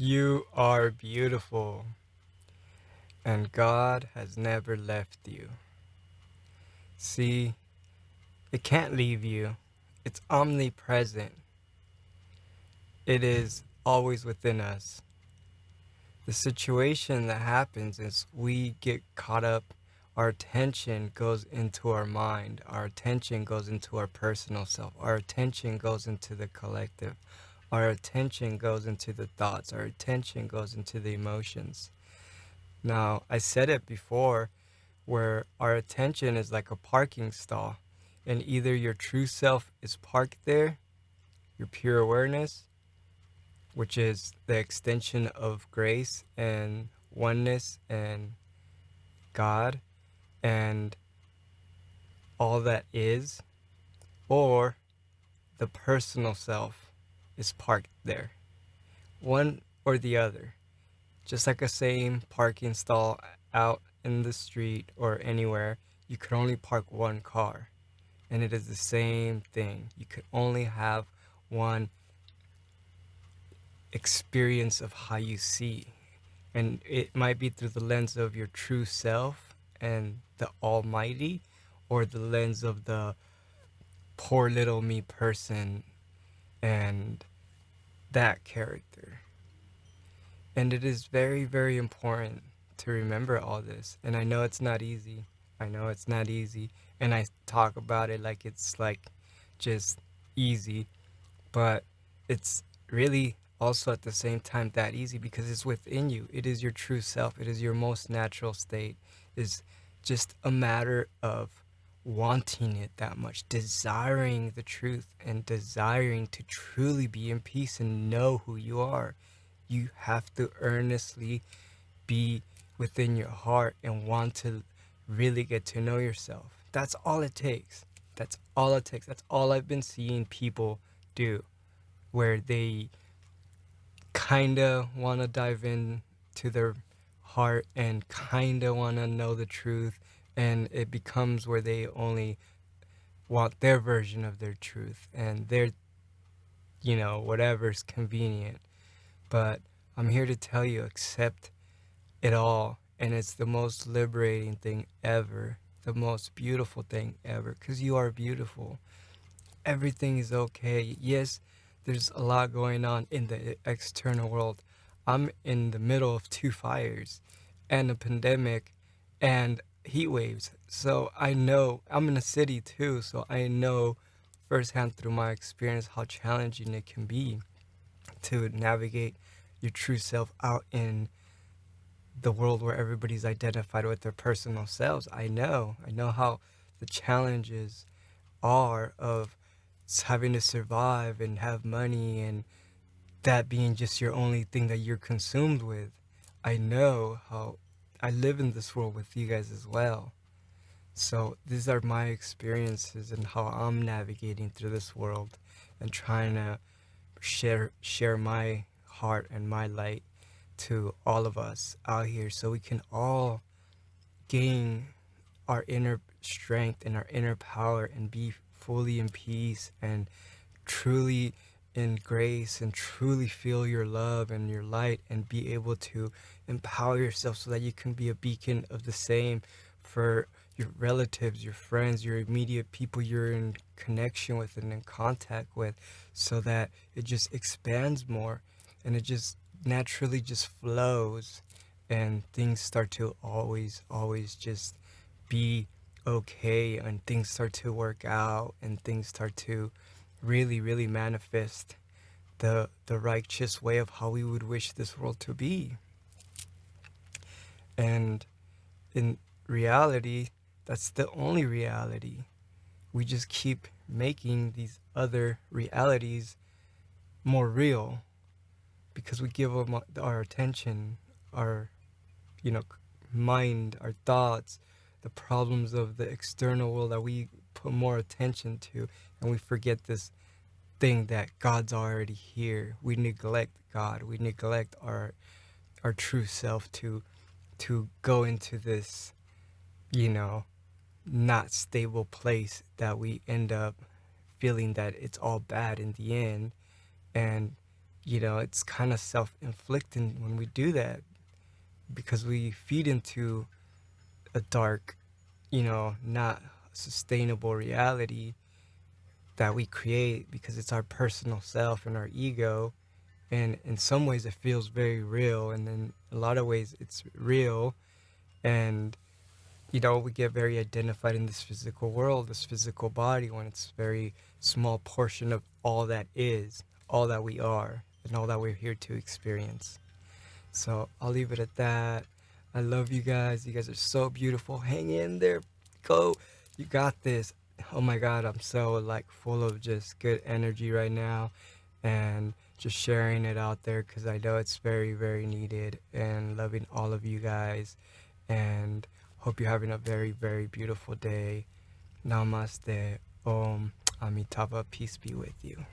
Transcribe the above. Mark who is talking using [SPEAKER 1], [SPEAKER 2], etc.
[SPEAKER 1] You are beautiful, and God has never left you. See, it can't leave you. It's omnipresent. It is always within us. The situation that happens is we get caught up. Our attention goes into our mind. Our attention goes into our personal self. Our attention goes into the collective. Our attention goes into the thoughts. Our attention goes into the emotions. Now, I said it before, where our attention is like a parking stall, and either your true self is parked there, your pure awareness, which is the extension of grace and oneness and God and all that is, or the personal self is parked there. One or the other. Just like a same parking stall out in the street or anywhere, you could only park one car. And it is the same thing. You could only have one experience of how you see. And it might be through the lens of your true self and the Almighty, or the lens of the poor little me person and that character. And it is very, very important to remember all this. And I know it's not easy. I know it's not easy. And I talk about it like it's like just easy. But it's really also at the same time that easy because it's within you. It is your true self. It is your most natural state. It's just a matter of wanting it that much, desiring the truth and desiring to truly be in peace and know who you are. You have to earnestly be within your heart and want to really get to know yourself. That's all it takes. That's all it takes. That's all I've been seeing people do, where they kind of want to dive in to their heart and kind of want to know the truth, and it becomes where they only want their version of their truth and their, whatever's convenient. But I'm here to tell you, accept it all, and it's the most liberating thing ever, the most beautiful thing ever, because you are beautiful. Everything is okay. Yes, there's a lot going on in the external world. I'm in the middle of two fires and a pandemic and heat waves. So I know I'm in a city too, so I know firsthand through my experience how challenging it can be to navigate your true self out in the world where everybody's identified with their personal selves. I know how the challenges are of having to survive and have money, and that being just your only thing that you're consumed with. I know how I live in this world with you guys as well. So these are my experiences and how I'm navigating through this world and trying to share my heart and my light to all of us out here so we can all gain our inner strength and our inner power and be fully in peace and truly in grace and truly feel your love and your light and be able to empower yourself so that you can be a beacon of the same for your relatives, your friends, your immediate people you're in connection with and in contact with, so that it just expands more and it just naturally just flows and things start to always just be okay, and things start to work out and things start to really manifest the righteous way of how we would wish this world to be. And in reality, that's the only reality. We just keep making these other realities more real because we give them our attention, our mind, our thoughts, the problems of the external world that we put more attention to, and we forget this thing that God's already here. We neglect God. We neglect our true self to go into this, not stable place that we end up feeling that it's all bad in the end. And it's kind of self-inflicting when we do that, because we feed into a dark, not sustainable reality that we create, because it's our personal self and our ego. And in some ways it feels very real, and in a lot of ways it's real. And we get very identified in this physical world, this physical body, when it's a very small portion of all that is, all that we are, and all that we're here to experience. So I'll leave it at that. I love you guys. You guys are so beautiful. Hang in there. Go. You got this. Oh my God, I'm so like full of just good energy right now, and just sharing it out there because I know it's very, very needed, and loving all of you guys, and hope you're having a very, very beautiful day. Namaste. Om. Amitabha. Peace be with you.